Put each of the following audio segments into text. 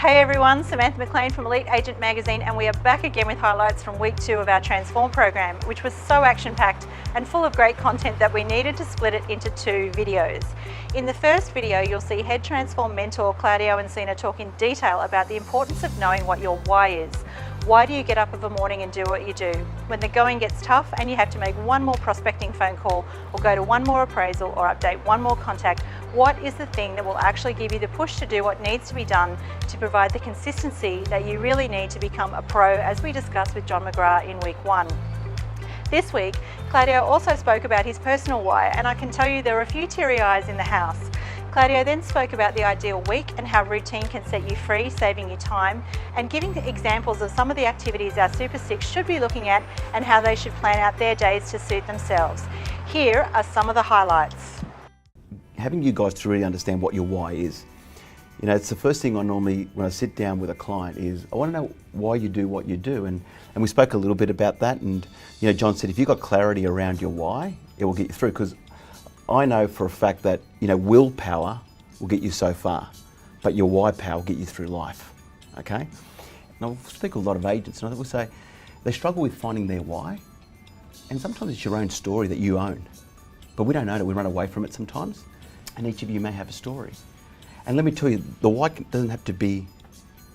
Hey everyone, Samantha McLean from Elite Agent Magazine, and we are back again with highlights from week 2 of our Transform program, which was so action-packed and full of great content that we needed to split it into 2 videos. In the first video, you'll see Head Transform mentor Claudio Encina talk in detail about the importance of knowing what your why is. Why do you get up of a morning and do what you do? When the going gets tough and you have to make one more prospecting phone call or go to one more appraisal or update one more contact, what is the thing that will actually give you the push to do what needs to be done to provide the consistency that you really need to become a pro, as we discussed with John McGrath in week 1. This week, Claudio also spoke about his personal why, and I can tell you there are a few teary eyes in the house. Claudio then spoke about the ideal week and how routine can set you free, saving you time, and giving examples of some of the activities our Super 6 should be looking at and how they should plan out their days to suit themselves. Here are some of the highlights. Having you guys to really understand what your why is. You know, it's the first thing I normally, when I sit down with a client, is I want to know why you do what you do. And we spoke a little bit about that, and you know, John said if you've got clarity around your why, it will get you through, because I know for a fact that, you know, willpower will get you so far, but your why power will get you through life, okay? And I speak to a lot of agents, and I will say they struggle with finding their why, and sometimes it's your own story that you own, but we don't own it, we run away from it sometimes, and each of you may have a story. And let me tell you, the why doesn't have to be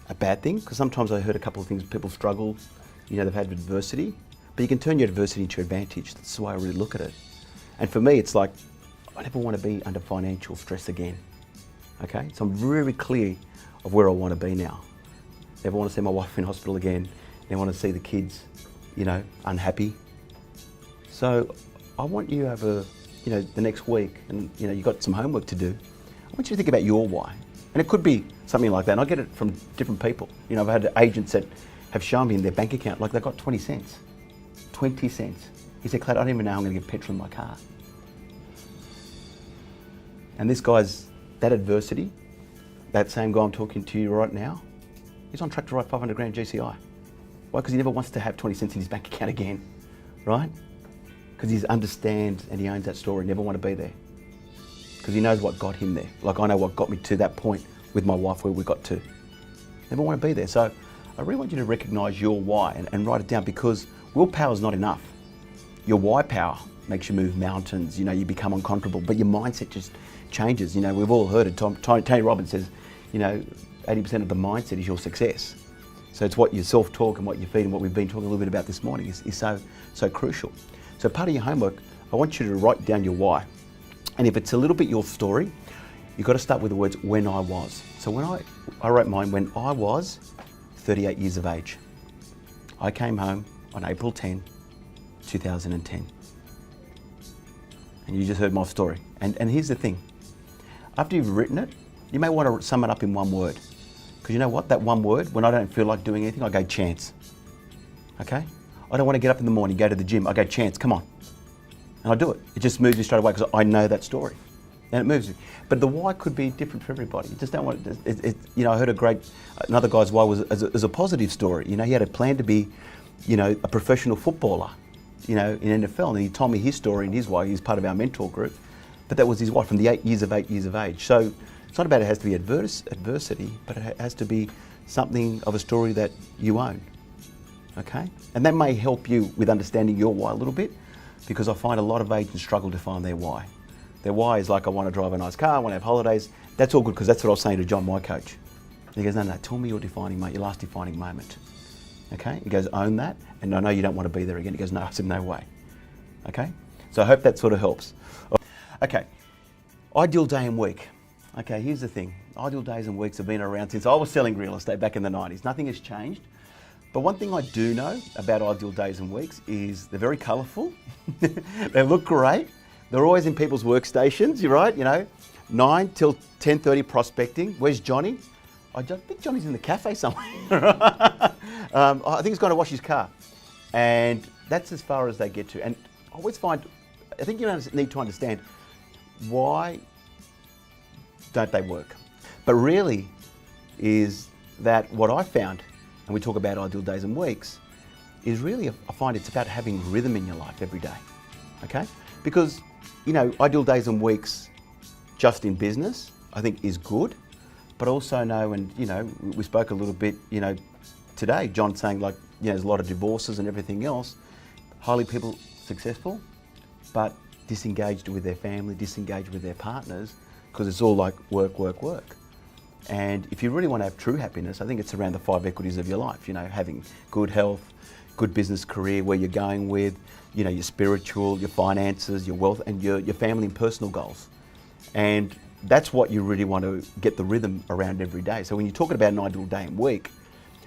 a bad thing, because sometimes I heard a couple of things, people struggle, you know, they've had adversity, but you can turn your adversity into your advantage. That's the way I really look at it. And for me, it's like, I never want to be under financial stress again, okay? So I'm very clear of where I want to be now. Never want to see my wife in hospital again. Never want to see the kids, you know, unhappy. So I want you over, you know, the next week, and you know, you've got some homework to do. I want you to think about your why. And it could be something like that. And I get it from different people. You know, I've had agents that have shown me in their bank account, like they've got 20 cents. 20 cents. He said, Claude, I don't even know how I'm going to get petrol in my car. And this guy's, that adversity, that same guy I'm talking to you right now, he's on track to write 500 grand GCI. Why? Because he never wants to have 20 cents in his bank account again, right? Because he understands and he owns that story, never want to be there. Because he knows what got him there. Like I know what got me to that point with my wife where we got to. Never want to be there. So I really want you to recognise your why and write it down, because willpower is not enough. Your why power makes you move mountains, you know, you become unconquerable, but your mindset just changes. You know, we've all heard it. Tony Robbins says, you know, 80% of the mindset is your success. So it's what you self-talk and what you feed, and what we've been talking a little bit about this morning is so crucial. So part of your homework, I want you to write down your why. And if it's a little bit your story, you've got to start with the words, when I was. So when I wrote mine, when I was 38 years of age. I came home on April 10, 2010. And you just heard my story. And here's the thing. After you've written it, you may want to sum it up in one word. Because you know what? That one word, when I don't feel like doing anything, I go chance. Okay? I don't want to get up in the morning, go to the gym. I go chance, come on. And I do it. It just moves me straight away because I know that story. And it moves me. But the why could be different for everybody. You just don't want you know, I heard another guy's why was as a positive story. You know, he had a plan to be, you know, a professional footballer, you know, in NFL. And he told me his story and his why. He's part of our mentor group. But that was his why from the 8 years of age. So it's not about it has to be adversity, but it has to be something of a story that you own. Okay? And that may help you with understanding your why a little bit, because I find a lot of agents struggle to find their why. Their why is like, I want to drive a nice car, I want to have holidays. That's all good, because that's what I was saying to John, my coach. He goes, no, tell me your last defining moment. Okay? He goes, own that, and I know you don't want to be there again. He goes, no. I said, no way. Okay? So I hope that sort of helps. Okay, ideal day and week. Okay, here's the thing. Ideal days and weeks have been around since I was selling real estate back in the 90s. Nothing has changed. But one thing I do know about ideal days and weeks is they're very colourful. They look great. They're always in people's workstations, you're right, you know. 9 till 10:30 prospecting. Where's Johnny? I think Johnny's in the cafe somewhere. I think he's going to wash his car. And that's as far as they get to. And I always find, I think you need to understand, why don't they work? But really is that what I found, and we talk about ideal days and weeks, is really, I find it's about having rhythm in your life every day, okay? Because, you know, ideal days and weeks just in business, I think is good, but also know, and we spoke a little bit, today, John saying like, there's a lot of divorces and everything else, highly people successful, but disengaged with their family, disengaged with their partners, because it's all like work, work, work. And if you really want to have true happiness, I think it's around the 5 equities of your life, having good health, good business career, where you're going with, your spiritual, your finances, your wealth, and your family and personal goals. And that's what you really want to get the rhythm around every day. So when you're talking about an ideal day and week,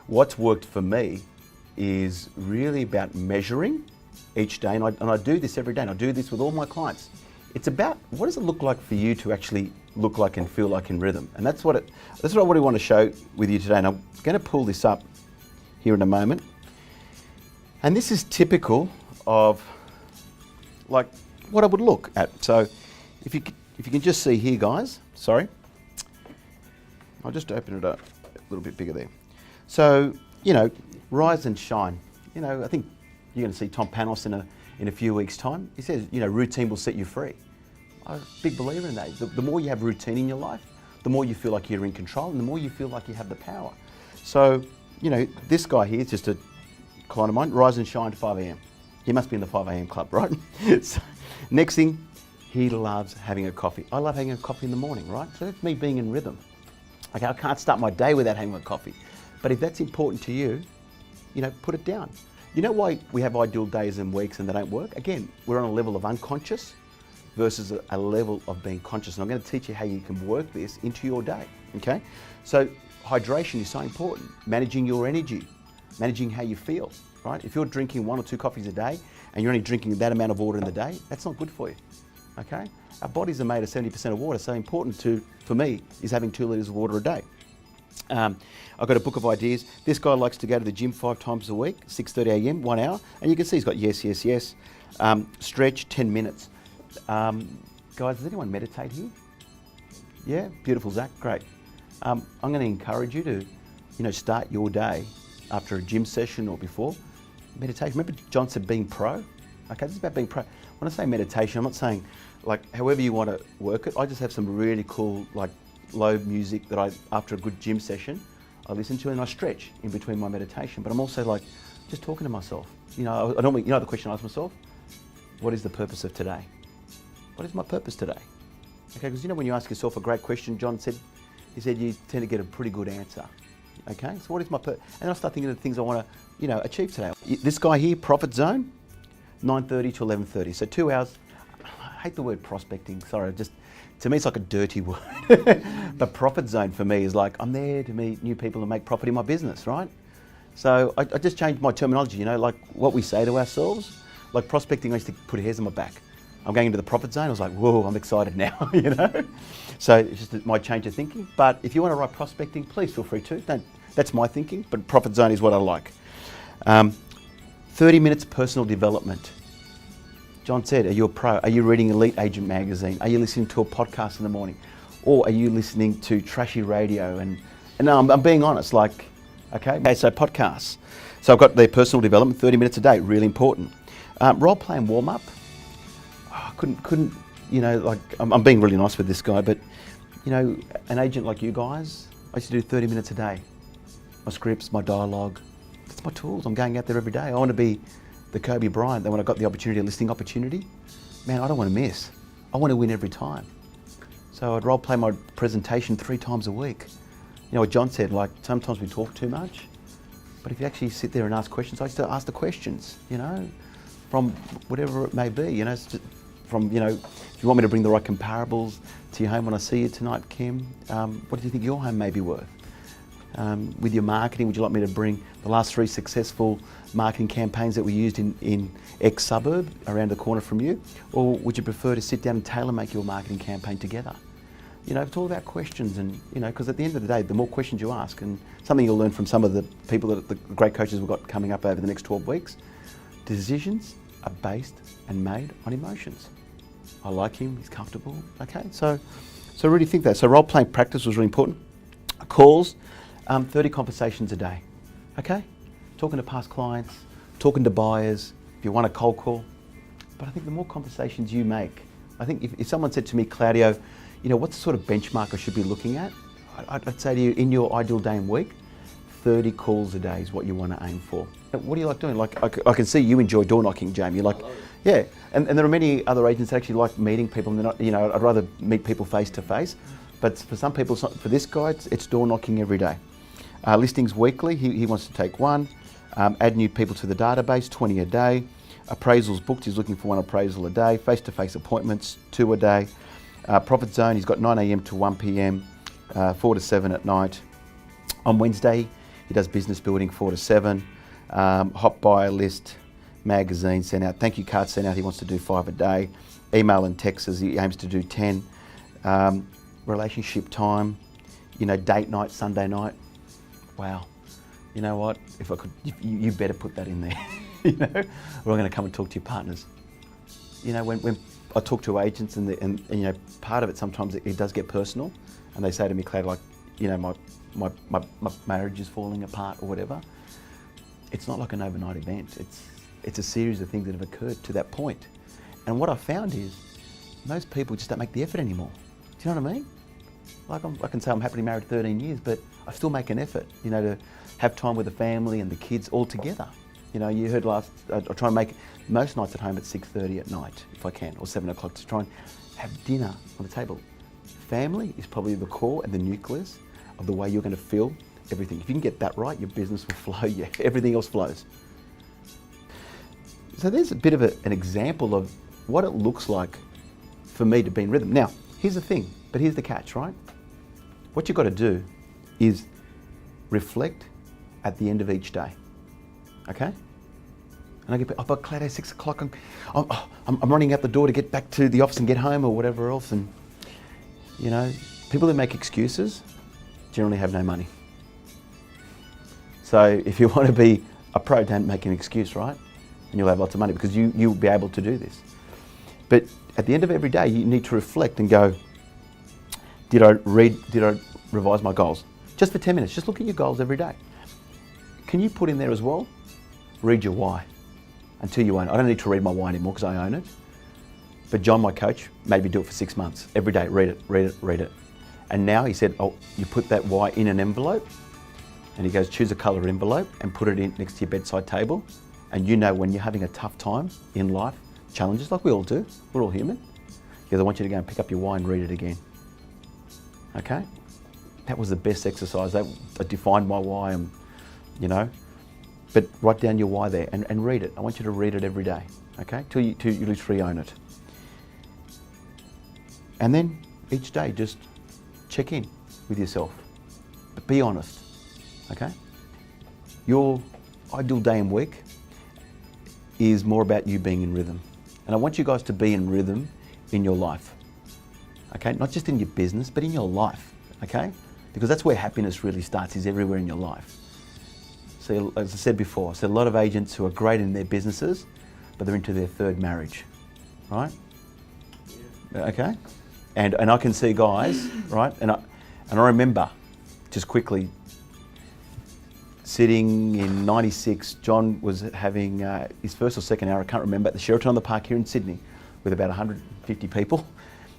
what's worked for me is really about measuring each day, and I do this every day, and I do this with all my clients. It's about, what does it look like for you to actually look like and feel like in rhythm? And that's what I really want to show with you today. And I'm going to pull this up here in a moment. And this is typical of like what I would look at. So if you can just see here, guys, sorry. I'll just open it up a little bit bigger there. So, rise and shine. I think you're going to see Tom Panos in a few weeks' time. He says, routine will set you free. I'm a big believer in that. The more you have routine in your life, the more you feel like you're in control, and the more you feel like you have the power. So, this guy here is just a client of mine, rise and shine to 5 a.m. He must be in the 5 a.m. club, right? So, next thing, he loves having a coffee. I love having a coffee in the morning, right? So that's me being in rhythm. Okay, I can't start my day without having a coffee. But if that's important to you, put it down. You know why we have ideal days and weeks and they don't work? Again, we're on a level of unconscious versus a level of being conscious. And I'm going to teach you how you can work this into your day, okay? So hydration is so important. Managing your energy, managing how you feel, right? If you're drinking 1 or 2 coffees a day and you're only drinking that amount of water in the day, that's not good for you, okay? Our bodies are made of 70% of water, so important for me is having 2 litres of water a day. I've got a book of ideas. This guy likes to go to the gym 5 times a week, 6:30 a.m., 1 hour, and you can see he's got yes, yes, yes. Stretch, 10 minutes. Guys, does anyone meditate here? Yeah, beautiful, Zach, great. I'm going to encourage you to, start your day after a gym session or before. Meditation, remember John said being pro? Okay, this is about being pro. When I say meditation, I'm not saying like however you want to work it. I just have some really cool like low music that after a good gym session, I listen to and I stretch in between my meditation. But I'm also like just talking to myself. I normally, the question I ask myself, what is the purpose of today? What is my purpose today? Okay, because when you ask yourself a great question, John said, he said you tend to get a pretty good answer. Okay, so what is my purpose? And I start thinking of the things I want to, achieve today. This guy here, Profit Zone, 9:30 to 11:30. So 2 hours. I hate the word prospecting. Sorry, to me it's like a dirty word. But Profit Zone for me is like I'm there to meet new people and make profit in my business, right? So I just changed my terminology. Like what we say to ourselves. Like prospecting, I used to put hairs on my back. I'm going into the Profit Zone. I was like, whoa, I'm excited now. So it's just my change of thinking. But if you want to write prospecting, please feel free to. That's my thinking. But Profit Zone is what I like. 30 minutes personal development. John said, are you a pro? Are you reading Elite Agent magazine? Are you listening to a podcast in the morning? Or are you listening to trashy radio? And I'm being honest, like, okay, so podcasts. So I've got their personal development, 30 minutes a day, really important. Role playing warm up. I couldn't, like, I'm being really nice with this guy, but, an agent like you guys, I used to do 30 minutes a day. My scripts, my dialogue, that's my tools. I'm going out there every day. I want to be the Kobe Bryant that when I got the opportunity, a listing opportunity, man, I don't want to miss. I want to win every time. So I'd role play my presentation 3 times a week. What John said, like sometimes we talk too much, but if you actually sit there and ask questions, I used to ask the questions, from whatever it may be, it's just from, if you want me to bring the right comparables to your home when I see you tonight, Kim, what do you think your home may be worth? With your marketing, would you like me to bring the last 3 successful marketing campaigns that we used in X suburb around the corner from you? Or would you prefer to sit down and tailor make your marketing campaign together? It's all about questions and, because at the end of the day, the more questions you ask, and something you'll learn from some of the people that the great coaches we've got coming up over the next 12 weeks, decisions are based and made on emotions. I like him, he's comfortable, okay? So really think that. So role-playing practice was really important. Calls, 30 conversations a day, okay? Talking to past clients, talking to buyers, if you want a cold call. But I think the more conversations you make, I think if someone said to me, Claudio, what's the sort of benchmark I should be looking at? I'd say to you, in your ideal day and week, 30 calls a day is what you want to aim for. What do you like doing? Like, I can see you enjoy door knocking, Jamie. Like, yeah, and there are many other agents that actually like meeting people, and they're not, you know, I'd rather meet people face to face. But for some people, for this guy, it's door knocking every day. Listings weekly, he wants to take one. Add new people to the database, 20 a day. Appraisals booked, he's looking for 1 appraisal a day. Face-to-face appointments, 2 a day. Profit zone, he's got 9 a.m. to 1 p.m, 4 to 7 at night. On Wednesday, he does business building, 4 to 7. Hot buyer list, magazine sent out, thank you card sent out, he wants to do 5 a day. Email and texts, he aims to do 10. Relationship time, you know, date night, Sunday night. Wow. You know what? If I could, you better put that in there. You know, we're going to come and talk to your partners. You know, when I talk to agents and you know, part of it sometimes it does get personal, and they say to me, Claudio, like, you know, my marriage is falling apart or whatever. It's not like an overnight event. It's a series of things that have occurred to that point. And what I found is most people just don't make the effort anymore. Do you know what I mean? Like, I can say I'm happily married 13 years, but I still make an effort, you know, to have time with the family and the kids all together. You know, you heard I try and make most nights at home at 6:30 at night, if I can, or 7 o'clock, to try and have dinner on the table. Family is probably the core and the nucleus of the way you're going to feel everything. If you can get that right, your business will flow, everything else flows. So there's a bit of an example of what it looks like for me to be in rhythm. Now, here's the thing, but here's the catch, right? What you've got to do is reflect at the end of each day, okay? And I get, oh, but Claudio, 6 o'clock, I'm running out the door to get back to the office and get home or whatever else. And, you know, people that make excuses generally have no money. So if you want to be a pro, don't make an excuse, right? And you'll have lots of money because you'll be able to do this. But at the end of every day, you need to reflect and go, did I revise my goals? Just for 10 minutes, just look at your goals every day. Can you put in there as well, read your why until you own it. I don't need to read my why anymore because I own it. But John, my coach, made me do it for 6 months. Every day, read it, read it, read it. And now he said, oh, you put that why in an envelope, and he goes, choose a colour envelope and put it in next to your bedside table. And you know when you're having a tough time in life, challenges like we all do, we're all human. He goes, I want you to go and pick up your why and read it again. Okay? That was the best exercise. That defined my why, and, you know. But write down your why there and read it. I want you to read it every day, okay? Till you literally own it. And then each day just check in with yourself. But be honest, okay? Your ideal day and week is more about you being in rhythm. And I want you guys to be in rhythm in your life, okay? Not just in your business, but in your life, okay? Because that's where happiness really starts, is everywhere in your life. So as I said before, I said a lot of agents who are great in their businesses, but they're into their third marriage, right? Yeah. Okay? And I can see guys, right? And I remember, just quickly, sitting in '96, John was having his first or second hour, I can't remember, at the Sheraton on the Park here in Sydney with about 150 people.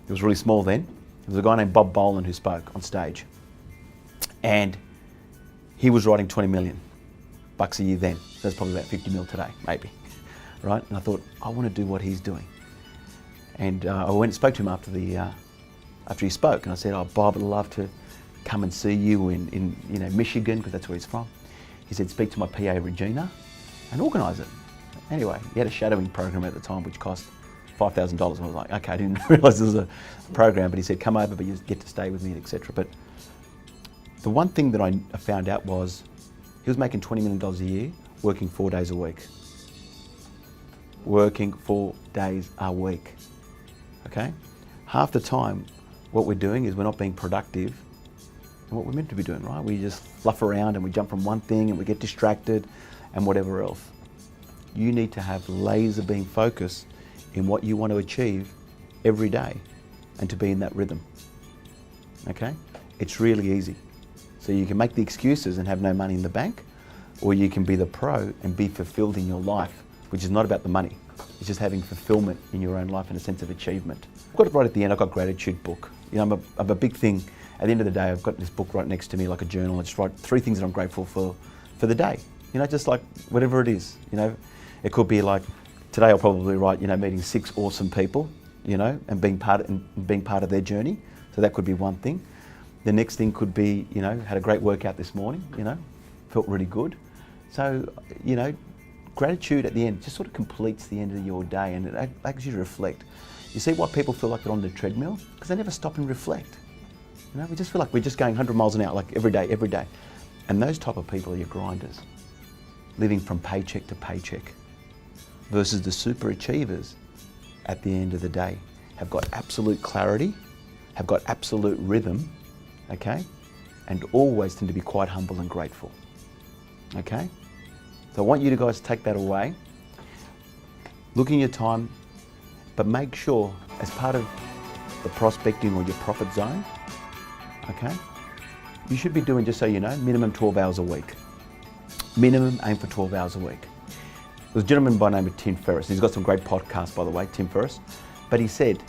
It was really small then. There was a guy named Bob Bolan who spoke on stage. And he was writing 20 million bucks a year then. So that's probably about 50 mil today, maybe, right? And I thought, I want to do what he's doing. And I went and spoke to him after he spoke, and I said, oh, Bob, I'd love to come and see you in you know, Michigan, because that's where he's from. He said, speak to my PA Regina and organise it. Anyway, he had a shadowing program at the time which cost $5,000. I was like, okay, I didn't realise there was a program, but he said, come over, but you get to stay with me, etc. But the one thing that I found out was he was making $20 million a year, working 4 days a week. Working 4 days a week, okay? Half the time, what we're doing is we're not being productive in what we're meant to be doing, right? We just fluff around and we jump from one thing and we get distracted and whatever else. You need to have laser beam focus in what you want to achieve every day and to be in that rhythm, okay? It's really easy. So you can make the excuses and have no money in the bank, or you can be the pro and be fulfilled in your life, which is not about the money. It's just having fulfillment in your own life and a sense of achievement. I've got it right at the end, I've got a gratitude book. You know, I'm a big thing At the end of the day, I've got this book right next to me, like a journal. I just write 3 things that I'm grateful for the day. You know, just like whatever it is. You know, it could be like today I'll probably write, you know, meeting 6 awesome people, you know, and being part of their journey. So that could be one thing. The next thing could be, you know, had a great workout this morning. You know, felt really good. So, you know, gratitude at the end just sort of completes the end of your day, and it allows you to reflect. You see why people feel like they're on the treadmill? Because they never stop and reflect. You know, we just feel like we're just going 100 miles an hour, like every day. And those type of people are your grinders, living from paycheck to paycheck, versus the super achievers at the end of the day, have got absolute clarity, have got absolute rhythm, okay? And always tend to be quite humble and grateful, okay? So I want you guys to take that away. Look in your time, but make sure as part of the prospecting or your profit zone, okay, you should be doing, just so you know, minimum 12 hours a week. Minimum, aim for 12 hours a week. There's a gentleman by the name of Tim Ferriss. He's got some great podcasts, by the way, Tim Ferriss. But he said,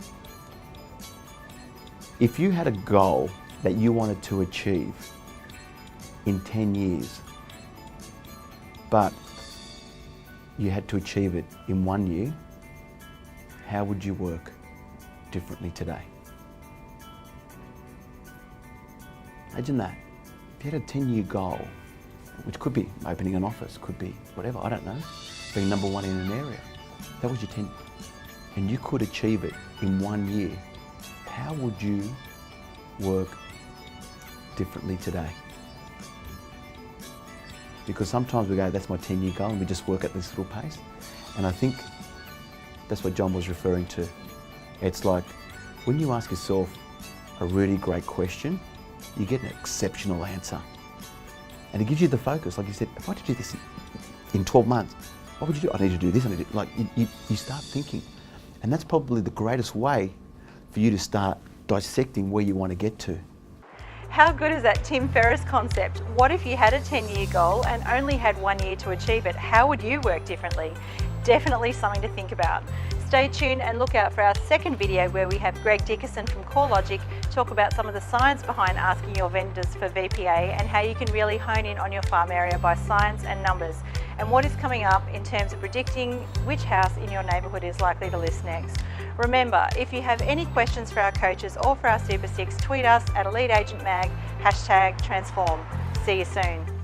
if you had a goal that you wanted to achieve in 10 years, but you had to achieve it in 1 year, how would you work differently today? Imagine that. If you had a 10-year goal, which could be opening an office, could be whatever, I don't know, being number 1 in an area. That was your 10, and you could achieve it in 1 year. How would you work differently today? Because sometimes we go, that's my 10-year goal, and we just work at this little pace. And I think that's what John was referring to. It's like when you ask yourself a really great question, you get an exceptional answer. And it gives you the focus. Like you said, if I had to do this in 12 months, what would you do? I need to do this, I need to, like, you start thinking. And that's probably the greatest way for you to start dissecting where you want to get to. How good is that Tim Ferriss concept? What if you had a 10-year goal and only had 1 year to achieve it? How would you work differently? Definitely something to think about. Stay tuned and look out for our second video where we have Greg Dickerson from CoreLogic talk about some of the science behind asking your vendors for VPA and how you can really hone in on your farm area by science and numbers, and what is coming up in terms of predicting which house in your neighbourhood is likely to list next. Remember, if you have any questions for our coaches or for our Super 6, tweet us at EliteAgentMag, #transform. See you soon.